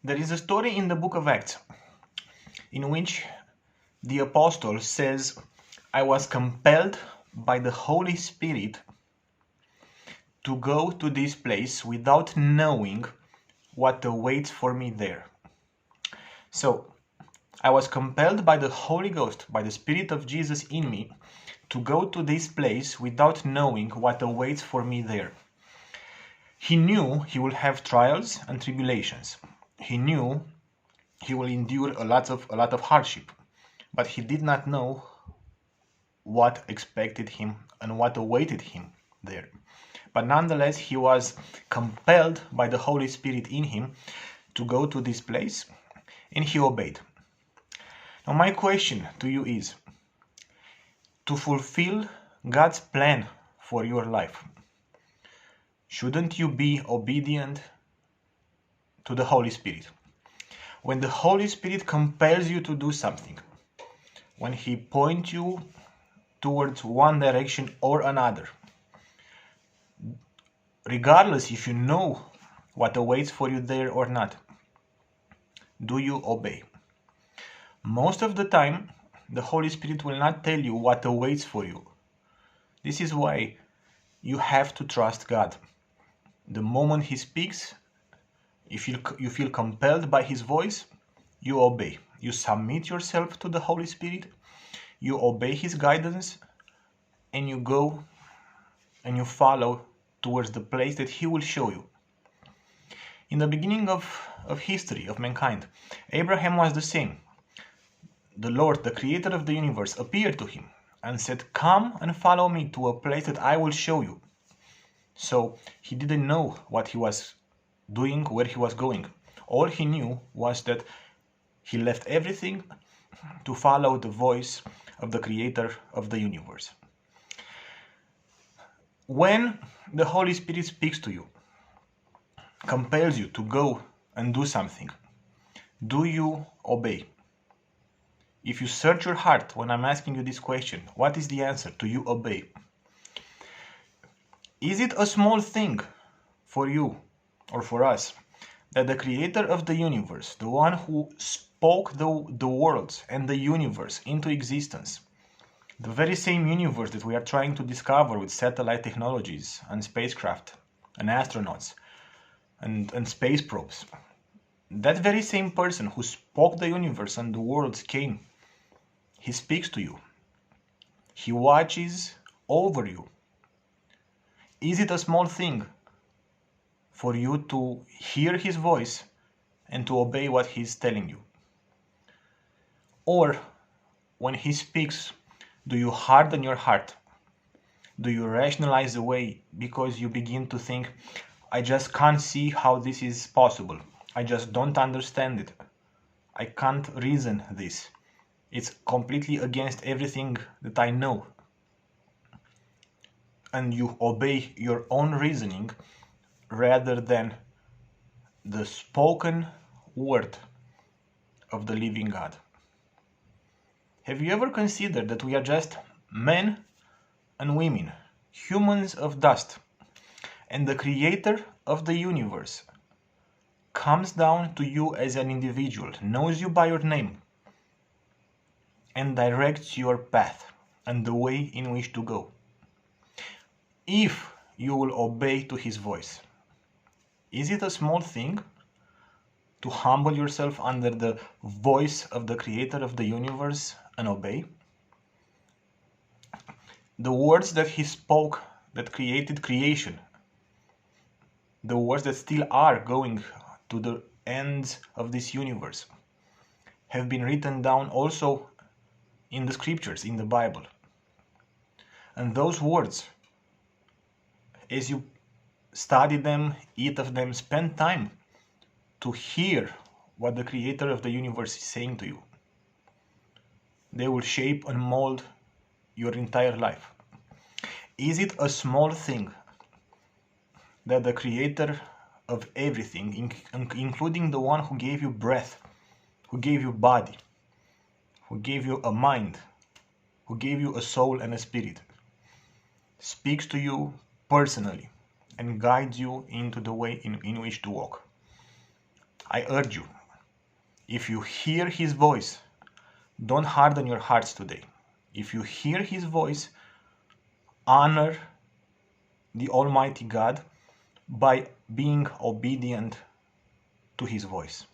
There is a story in the book of Acts in which the apostle says, I was compelled by the Holy Spirit to go to this place without knowing what awaits for me there. So, I was compelled by the Holy Ghost, by the Spirit of Jesus in me, to go to this place without knowing what awaits for me there. He knew he will have trials and tribulations. He knew he will endure a lot of hardship, but he did not know what expected him and what awaited him there. But nonetheless, he was compelled by the Holy Spirit in him to go to this place, and he obeyed. Now my question to you is, to fulfill God's plan for your life, shouldn't you be obedient to the Holy Spirit? When the Holy Spirit compels you to do something, when He points you towards one direction or another, regardless if you know what awaits for you there or not, do you obey? Most of the time, the Holy Spirit will not tell you what awaits for you. This is why you have to trust God. The moment He speaks, if you feel compelled by His voice, you obey. You submit yourself to the Holy Spirit, you obey His guidance, and you go and you follow towards the place that He will show you. In the beginning of history, of mankind, Abraham was the same. The Lord, the creator of the universe, appeared to him and said, come and follow me to a place that I will show you. So he didn't know what he was doing, where he was going. All he knew was that he left everything to follow the voice of the creator of the universe. When the Holy Spirit speaks to you, compels you to go and do something, do you obey? If you search your heart when I'm asking you this question, what is the answer? Do you obey? Is it a small thing for you or for us that the creator of the universe, the one who spoke the worlds and the universe into existence, the very same universe that we are trying to discover with satellite technologies and spacecraft and astronauts and space probes, that very same person who spoke the universe and the worlds came, He speaks to you. He watches over you. Is it a small thing for you to hear His voice and to obey what He's telling you? Or when He speaks, do you harden your heart? Do you rationalize away because you begin to think, I just can't see how this is possible. I just don't understand it. I can't reason this. It's completely against everything that I know. And you obey your own reasoning rather than the spoken word of the living God. Have you ever considered that we are just men and women, humans of dust, and the creator of the universe comes down to you as an individual, knows you by your name, and directs your path and the way in which to go? If you will obey to His voice, is it a small thing to humble yourself under the voice of the creator of the universe and obey? The words that He spoke that created creation, the words that still are going to the ends of this universe, have been written down also in the scriptures, in the Bible. And those words, as you study them, eat of them, spend time to hear what the creator of the universe is saying to you, they will shape and mold your entire life. Is it a small thing that the creator of everything, including the one who gave you breath, who gave you body, who gave you a mind, who gave you a soul and a spirit, speaks to you personally and guides you into the way in which to walk? I urge you, If you hear His voice, don't harden your hearts today. If you hear His voice, honor the Almighty God by being obedient to His voice.